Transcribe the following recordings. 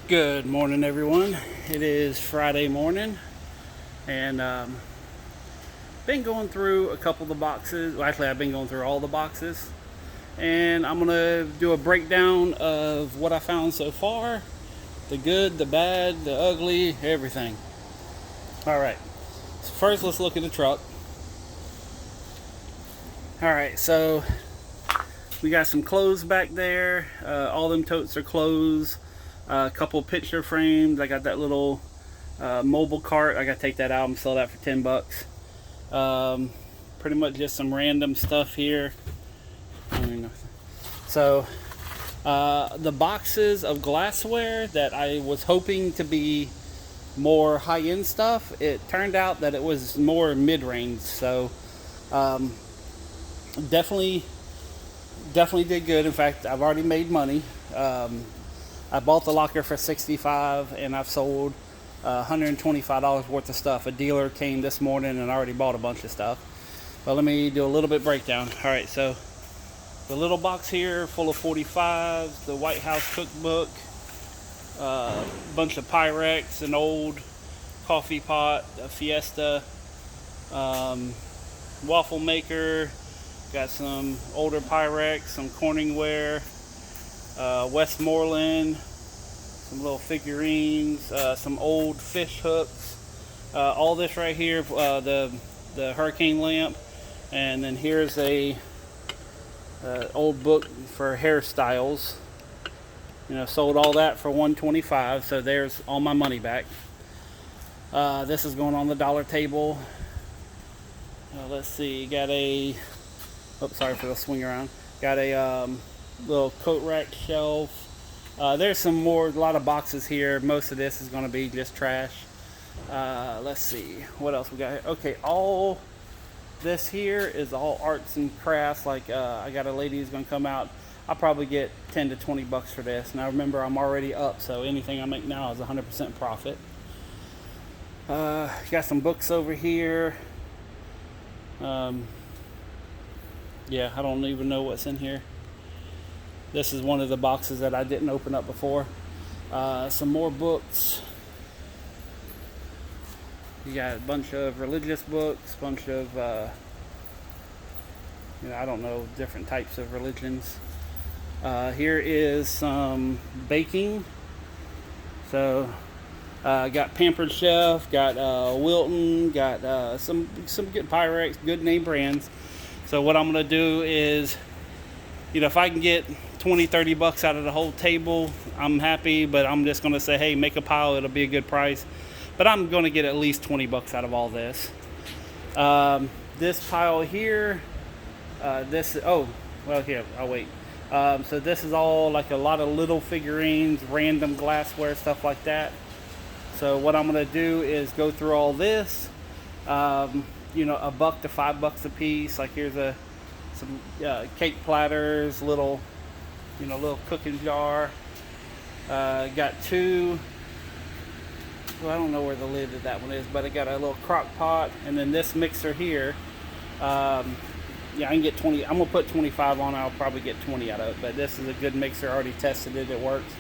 Good morning, everyone. It is Friday morning, and been going through a couple of the boxes. Well, actually, I've been going through all the boxes, and I'm gonna do a breakdown of what I found so far: the good, the bad, the ugly, everything. All right. So first, let's look at the truck. All right, so we got some clothes back there. All them totes are clothes. A couple picture frames. I got that little mobile cart. I gotta take that out and sell that for $10. Pretty much just some random stuff here. So the boxes of glassware that I was hoping to be more high-end stuff, it turned out that it was more mid-range. So um, definitely did good. In fact, I've already made money. I bought the locker for $65, and I've sold $125 worth of stuff. A dealer came this morning and already bought a bunch of stuff. But let me do a little bit breakdown. All right, so the little box here full of 45s, the White House cookbook, a bunch of Pyrex, an old coffee pot, a Fiesta, waffle maker, got some older Pyrex, some Corningware, Westmoreland, some little figurines, some old fish hooks, all this right here, the hurricane lamp, and then here's a old book for hairstyles. Sold all that for $125, so there's all my money back. This is going on the dollar table. Let's see, got a, sorry for the swing around. Got a little coat rack shelf. There's a lot of boxes here. Most of this is going to be just trash. Let's see, what else we got here? Okay, all this here is all arts and crafts. Like I got a lady who's going to come out. I'll probably get $10 to $20 for this. Now remember, I'm already up, so anything I make now is 100% profit. Got some books over here. Yeah, I don't even know what's in here. This is one of the boxes that I didn't open up before. Some more books. You got a bunch of religious books, bunch of, I don't know, different types of religions. Here is some baking. So, got Pampered Chef, got Wilton, got some good Pyrex, good name brands. So what I'm gonna do is, if I can get $20-$30 out of the whole table, I'm happy. But I'm just gonna say, hey, make a pile, it'll be a good price. But I'm gonna get at least $20 out of all this. This pile here, here, I'll wait. So this is all like a lot of little figurines, random glassware, stuff like that. So what I'm gonna do is go through all this. $1 to $5 a piece. Like here's some cake platters, little cooking jar. Got two. Well, I don't know where the lid of that one is, but I got a little crock pot, and then this mixer here. I can get 20. I'm gonna put 25 on. I'll probably get 20 out of it, but this is a good mixer. I already tested it. It works.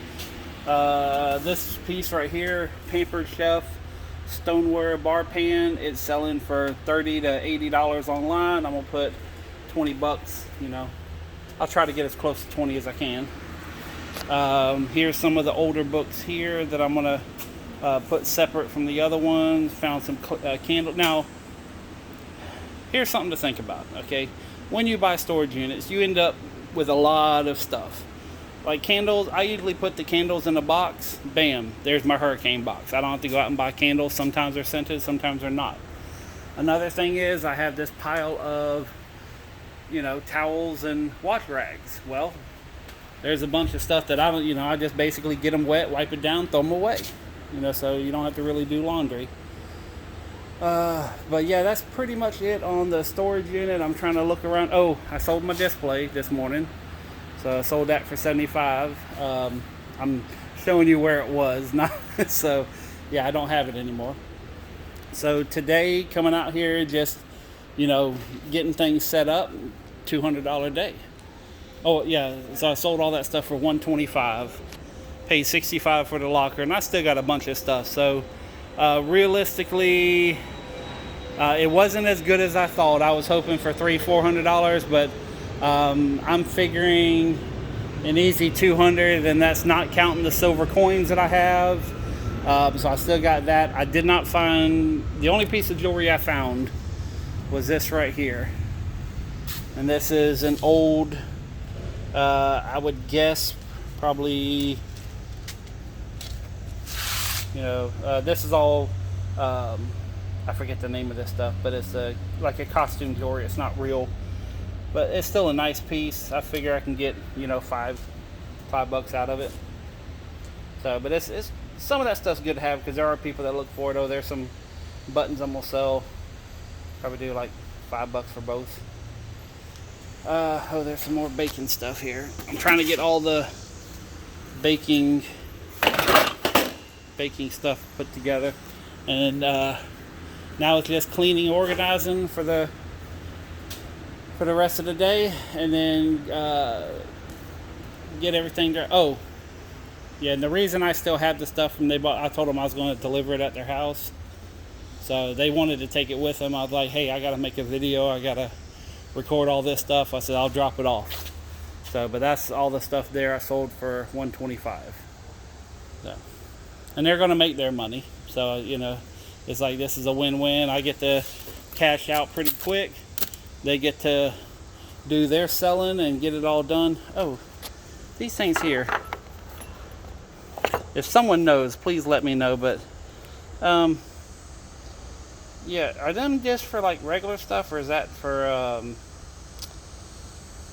This piece right here, Pampered Chef stoneware bar pan. It's selling for $30 to $80 online. I'm gonna put $20. I'll try to get as close to 20 as I can. Here's some of the older books here that I'm gonna put separate from the other ones. Found some candle. Now, here's something to think about. Okay, when you buy storage units, you end up with a lot of stuff. Like candles, I usually put the candles in a box. Bam, there's my hurricane box. I don't have to go out and buy candles. Sometimes they're scented, sometimes they're not. Another thing is I have this pile of, towels and wash rags. Well, there's a bunch of stuff that I just basically get them wet, wipe it down, throw them away. So you don't have to really do laundry. But yeah, that's pretty much it on the storage unit. I'm trying to look around. Oh, I sold my display this morning. So I sold that for $75. I'm showing you where it was. Not so yeah, I don't have it anymore. So today, coming out here, just getting things set up, $200 a day. Oh yeah, so I sold all that stuff for $125. Paid $65 for the locker, and I still got a bunch of stuff. So realistically, it wasn't as good as I thought. I was hoping for $300-400, but I'm figuring an easy 200, and that's not counting the silver coins that I have. So I still got that. I did not find, the only piece of jewelry I found was this right here. And this is an old, I would guess probably, this is all, I forget the name of this stuff, but it's like a costume jewelry. It's not real, but it's still a nice piece. I figure I can get, $5 out of it. So, but it's some of that stuff's good to have, because there are people that look for it. Oh, there's some buttons I'm gonna sell. Probably do like $5 for both. There's some more baking stuff here. I'm trying to get all the baking stuff put together, and now it's just cleaning, organizing for the rest of the day, and then get everything there. Oh, yeah, and the reason I still have the stuff from I told them I was going to deliver it at their house, so they wanted to take it with them. I was like, hey, I got to make a video. I got to record all this stuff. I said, I'll drop it off. So, but that's all the stuff there I sold for $125. So, and they're going to make their money. So, it's like, this is a win-win. I get to cash out pretty quick. They get to do their selling and get it all done. Oh, these things here. If someone knows, please let me know. But, yeah, are them just for like regular stuff, or is that for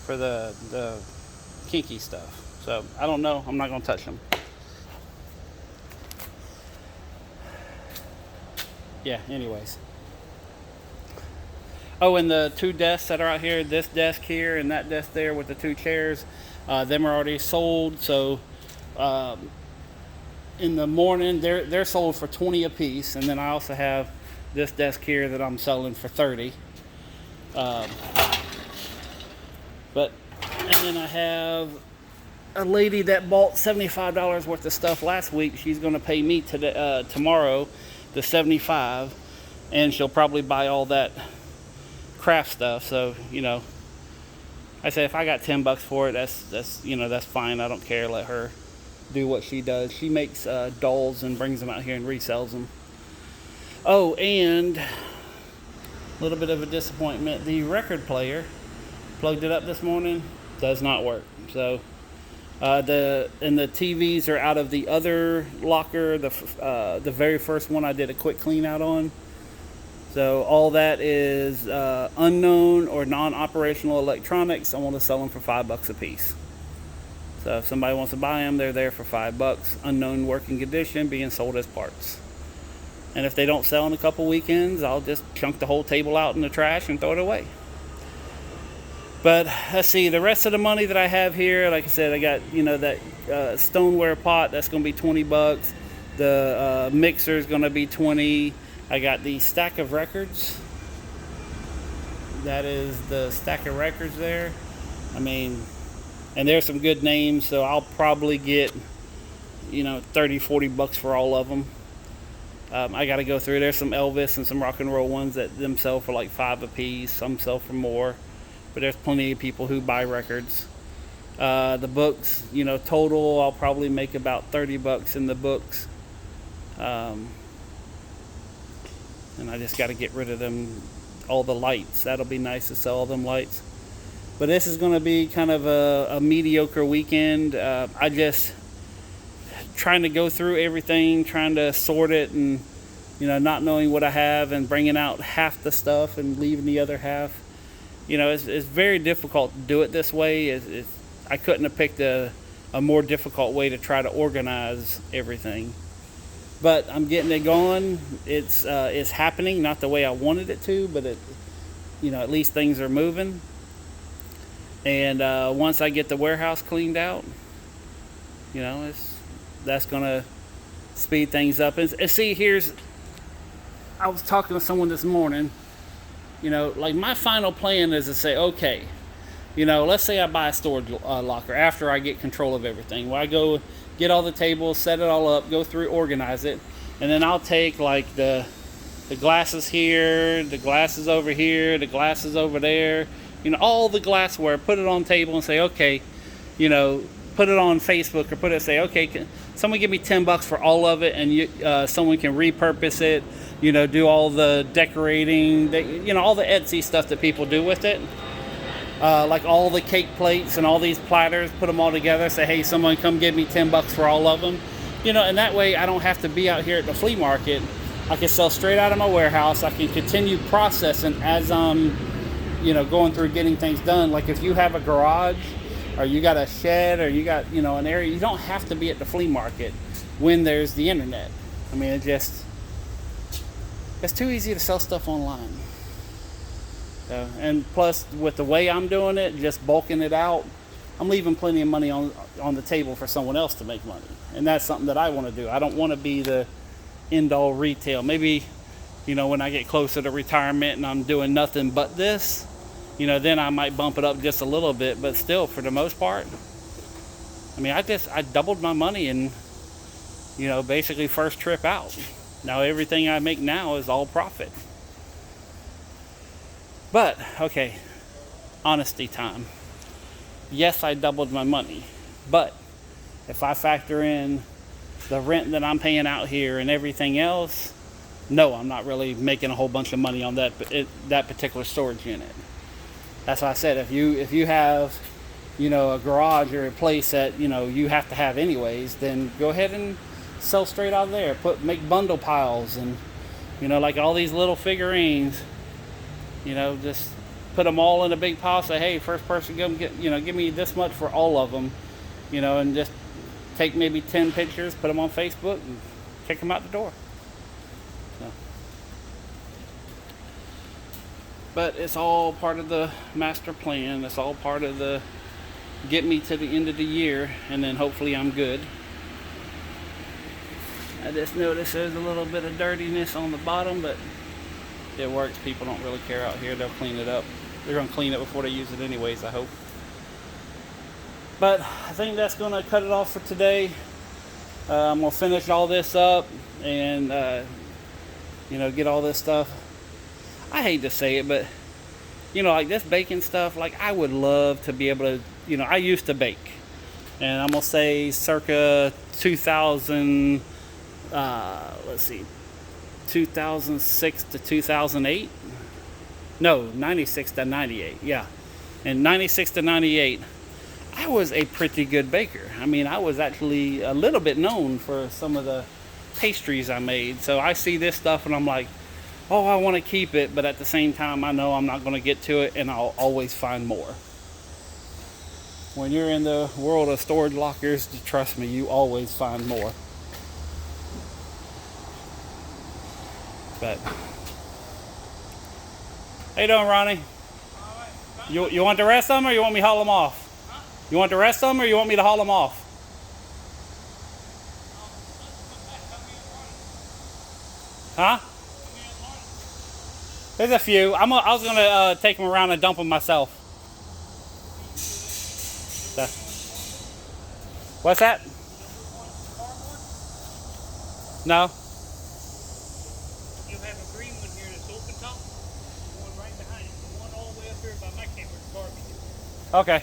the kinky stuff? So I don't know. I'm not gonna touch them. Yeah. Anyways. Oh, and the two desks that are out here, this desk here and that desk there with the two chairs, them are already sold. So in the morning, they're sold for $20 a piece, and then I also have this desk here that I'm selling for $30. But, and then I have a lady that bought $75 worth of stuff last week. She's going to pay me tomorrow the $75, and she'll probably buy all that craft stuff. So, I say if I got $10 for it, that's fine. I don't care. Let her do what she does. She makes dolls and brings them out here and resells them. Oh, and a little bit of a disappointment. The record player, plugged it up this morning, does not work. So the TVs are out of the other locker, the very first one I did a quick clean out on. So all that is unknown or non-operational electronics. I want to sell them for $5 a piece. So if somebody wants to buy them, they're there for $5. Unknown working condition, being sold as parts. And if they don't sell in a couple weekends, I'll just chunk the whole table out in the trash and throw it away. But let's see, the rest of the money that I have here, like I said, I got, that stoneware pot, that's going to be $20. The mixer is going to be $20. I got the stack of records. That is the stack of records there. And there's some good names, so I'll probably get, $30-40 for all of them. I got to go through. There's some Elvis and some rock and roll ones that them sell for like $5 a piece. Some sell for more, but there's plenty of people who buy records. The books, total, I'll probably make about $30 in the books. And I just got to get rid of them, all the lights. That'll be nice to sell all them lights. But this is going to be kind of a mediocre weekend. I just trying to go through everything, trying to sort it, and not knowing what I have and bringing out half the stuff and leaving the other half. It's very difficult to do it this way. I couldn't have picked a more difficult way to try to organize everything. But I'm getting it going. It's happening, not the way I wanted it to, but at least things are moving. And once I get the warehouse cleaned out, that's going to speed things up. And see, I was talking to someone this morning, like my final plan is to say, okay, let's say I buy a storage locker after I get control of everything. Well, I go get all the tables, set it all up, go through, organize it, and then I'll take like the glasses here, the glasses over here, the glasses over there, all the glassware, put it on the table and say, okay, put it on Facebook or say, okay, can someone give me $10 for all of it, and someone can repurpose it, do all the decorating, all the Etsy stuff that people do with it. Like all the cake plates and all these platters, put them all together, say, hey, someone come give me $10 for all of them. And that way I don't have to be out here at the flea market. I can sell straight out of my warehouse. I can continue processing as I'm, going through getting things done. Like if you have a garage or you got a shed or you got, an area, you don't have to be at the flea market when there's the internet. I mean, it's too easy to sell stuff online. And plus, with the way I'm doing it, just bulking it out, I'm leaving plenty of money on the table for someone else to make money. And that's something that I want to do. I don't want to be the end-all retail. Maybe, when I get closer to retirement and I'm doing nothing but this, then I might bump it up just a little bit. But still, for the most part, I mean, I doubled my money in, basically first trip out. Now, everything I make now is all profit. But, okay, honesty time. Yes, I doubled my money, but if I factor in the rent that I'm paying out here and everything else, no, I'm not really making a whole bunch of money on that particular storage unit. That's why I said, if you have, a garage or a place that, you have to have anyways, then go ahead and sell straight out of there. Make bundle piles and, like all these little figurines. Just put them all in a big pile. Say, hey, first person, give me this much for all of them, and just take maybe 10 pictures, put them on Facebook, and kick them out the door. So. But it's all part of the master plan. It's all part of the get me to the end of the year, and then hopefully I'm good. I just noticed there's a little bit of dirtiness on the bottom, but it works. People don't really care out here. They'll clean it up. They're going to clean it before they use it anyways, I hope. But I think that's going to cut it off for today. I'm going to finish all this up and, get all this stuff. I hate to say it, but, like this baking stuff, like I would love to be able to, I used to bake. And I'm going to say circa 2000, 2006 to 2008. No, 96 to 98. Yeah. And 96 to 98, I was a pretty good baker. I mean, I was actually a little bit known for some of the pastries I made. So I see this stuff and I'm like, oh, I want to keep it. But at the same time, I know I'm not going to get to it and I'll always find more. When you're in the world of storage lockers, trust me, you always find more. But how you doing, Ronnie? You want the rest of them or you want me to haul them off? Huh? You want the rest of them or you want me to haul them off? Huh? There's a few. I was gonna take them around and dump them myself. So. What's that? No. Okay.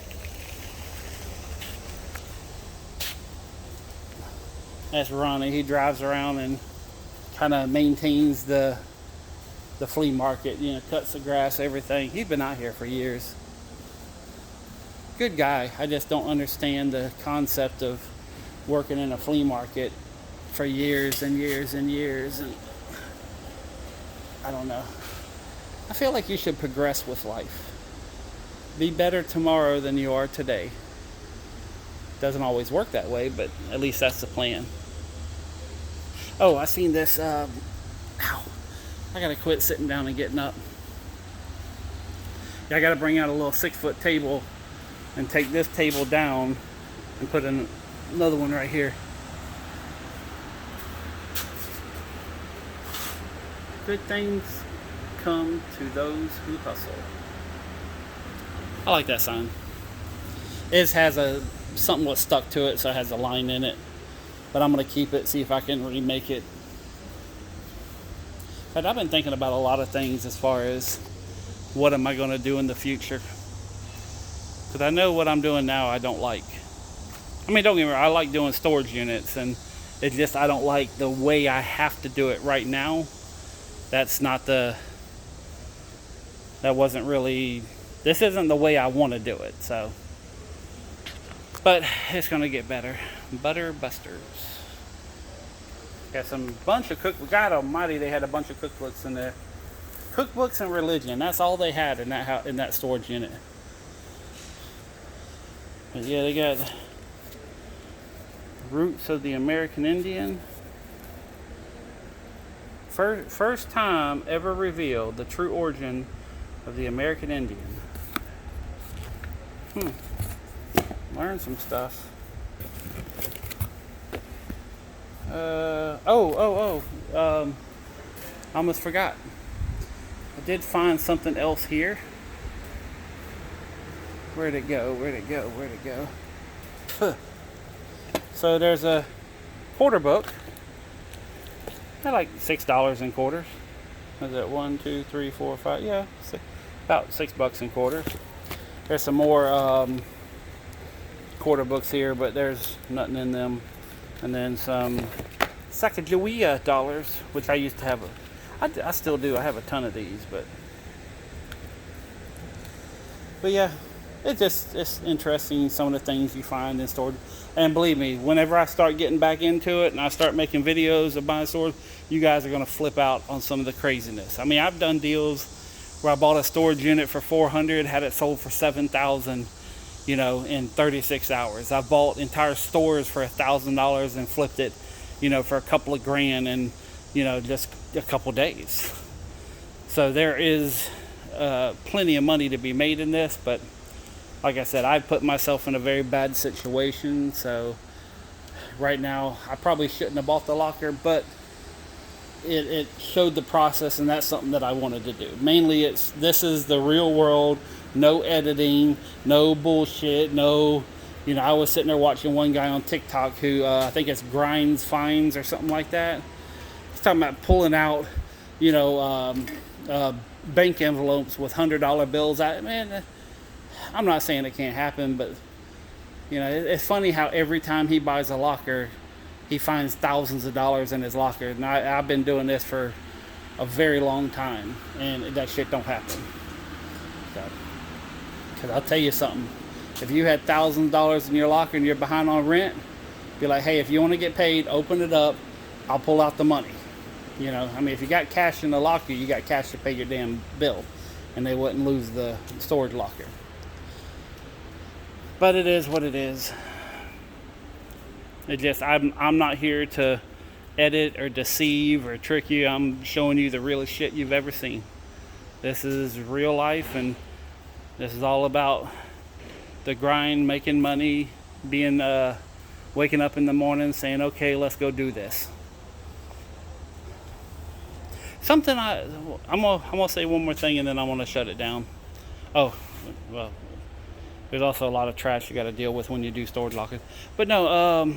That's Ronnie. He drives around and kind of maintains the flea market, cuts the grass, everything. He's been out here for years. Good guy. I just don't understand the concept of working in a flea market for years and years and years. And I don't know. I feel like you should progress with life. Be better tomorrow than you are today. Doesn't always work that way, but at least that's the plan. Oh, I seen this. Ow. I gotta quit sitting down and getting up. Yeah, I gotta bring out a little 6-foot table and take this table down and put in another one right here. Good things come to those who hustle. I like that sign. It has something what stuck to it, so it has a line in it. but I'm going to keep it, see if I can remake it. But I've been thinking about a lot of things as far as what am I going to do in the future. Because I know what I'm doing now I don't like. I mean, don't get me wrong, I like doing storage units, and it's just I don't like the way I have to do it right now. That wasn't really, this isn't the way I want to do it, so. But it's going to get better. Butter Busters. Got some bunch of God almighty, they had a bunch of cookbooks in there. Cookbooks and religion, that's all they had in that storage unit. But yeah, they got Roots of the American Indian. First time ever revealed, the true origin of the American Indian. Learn some stuff. I almost forgot. I did find something else here. Where'd it go? So there's a quarter book. They're like $6 in quarters. Is it 1, 2, 3, 4, 5? Yeah, about $6 in quarters. There's some more quarter books here, but there's nothing in them. And then some Sacagawea dollars, which I used to have. I still do. I have a ton of these, but yeah, it's interesting some of the things you find in storage. And believe me, whenever I start getting back into it and I start making videos of buying storage, you guys are going to flip out on some of the craziness. I mean, I've done deals where I bought a storage unit for $400, had it sold for $7,000. In 36 hours. I bought entire stores for $1,000 and flipped it, for a couple of grand in, just a couple days. So there is plenty of money to be made in this, but like I said, I put myself in a very bad situation. So right now, I probably shouldn't have bought the locker, but it showed the process, and that's something that I wanted to do. Mainly, this is the real world. No editing, no bullshit, no, I was sitting there watching one guy on TikTok who, I think it's Grinds Fines or something like that. He's talking about pulling out, bank envelopes with $100 bills. Man, I'm not saying it can't happen, but, it's funny how every time he buys a locker, he finds thousands of dollars in his locker. And I've been doing this for a very long time, and that shit don't happen. So. Because I'll tell you something, if you had thousands of dollars in your locker and you're behind on rent, be like, hey, if you want to get paid, open it up, I'll pull out the money. If you got cash in the locker, you got cash to pay your damn bill, and they wouldn't lose the storage locker. But it is what it is. I'm not here to edit or deceive or trick you. I'm showing you the realest shit you've ever seen. This is real life, and this is all about the grind, making money, waking up in the morning saying, okay, let's go do this. Something I'm gonna say one more thing, and then I'm gonna shut it down. Oh, well, there's also a lot of trash you got to deal with when you do storage lockers. But no,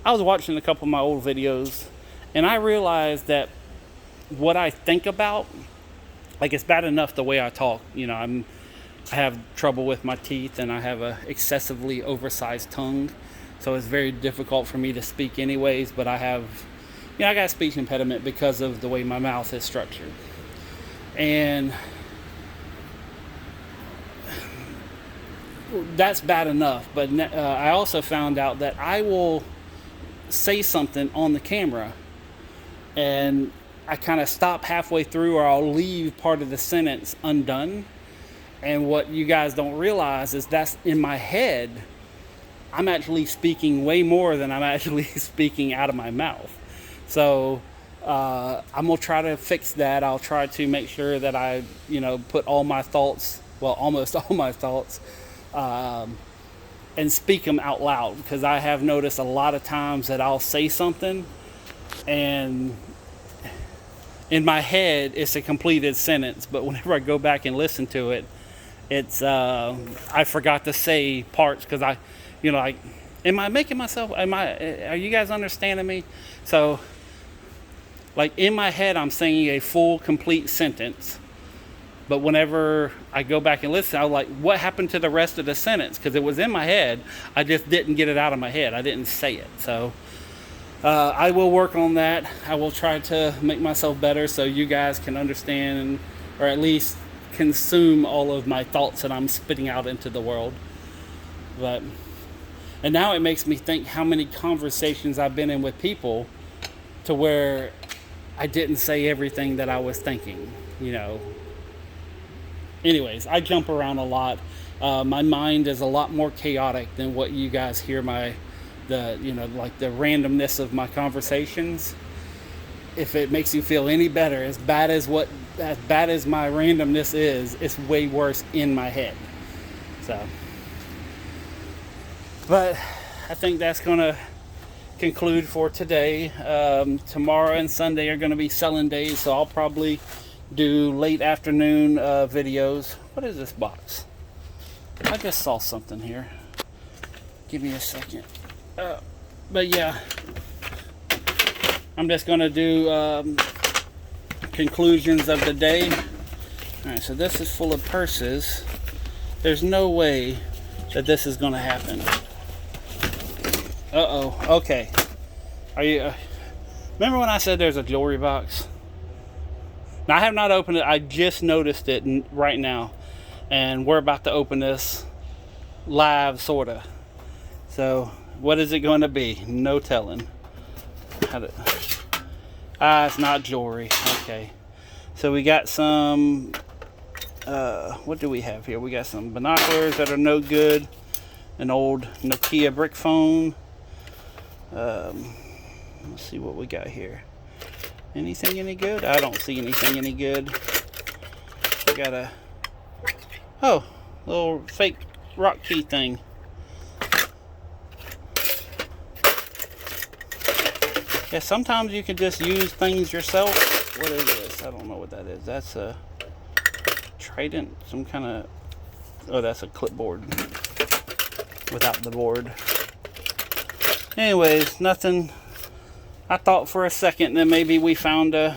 I was watching a couple of my old videos, and I realized that what I think about, like, it's bad enough the way I talk. I have trouble with my teeth, and I have a excessively oversized tongue, so it's very difficult for me to speak anyways. But I have, I got a speech impediment because of the way my mouth is structured. And that's bad enough. But I also found out that I will say something on the camera, and I kind of stop halfway through, or I'll leave part of the sentence undone. And what you guys don't realize is that's in my head. I'm actually speaking way more than I'm actually speaking out of my mouth. So I'm going to try to fix that. I'll try to make sure that I, put all my thoughts, well, almost all my thoughts, and speak them out loud. Because I have noticed a lot of times that I'll say something, and in my head, it's a completed sentence, but whenever I go back and listen to it, it's I forgot to say parts, because I Am I making myself, are you guys understanding me? So, like in my head, I'm saying a full, complete sentence. But whenever I go back and listen, I'm like, what happened to the rest of the sentence? Because it was in my head. I just didn't get it out of my head. I didn't say it. So I will work on that. I will try to make myself better so you guys can understand, or at least consume all of my thoughts that I'm spitting out into the world. And now it makes me think how many conversations I've been in with people to where I didn't say everything that I was thinking, you know. Anyways, I jump around a lot. My mind is a lot more chaotic than what you guys hear like the randomness of my conversations. If it makes you feel any better, as bad as my randomness is, it's way worse in my head. So, but I think that's gonna conclude for today. Tomorrow and Sunday are gonna be selling days, so I'll probably do late afternoon videos. What is this box? I just saw something here. Give me a second. But yeah, I'm just gonna do conclusions of the day. Alright, so this is full of purses. There's no way that this is gonna happen. Okay. Are you remember when I said there's a jewelry box? Now, I have not opened it. I just noticed it right now. And we're about to open this live, sort of. So, what is it going to be? No telling. It's not jewelry. Okay. So, we got some... what do we have here? We got some binoculars that are no good. An old Nokia brick phone. Let's see what we got here. Anything any good? I don't see anything any good. We got a little fake rock key thing. Yeah, sometimes you can just use things yourself. What is this? I don't know what that is. That's a Trident, some kind of... Oh, that's a clipboard without the board. Anyways, nothing. I thought for a second that maybe we found a...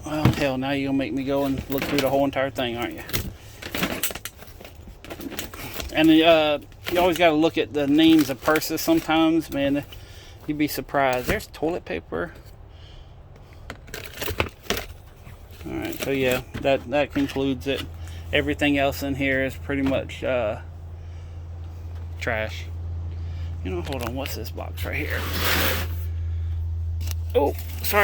Well, hell, now you're going to make me go and look through the whole entire thing, aren't you? And you always got to look at the names of purses sometimes, man. You'd be surprised. There's toilet paper. Alright, so yeah, that concludes it. Everything else in here is pretty much trash. You know, hold on, what's this box right here? Oh, sorry.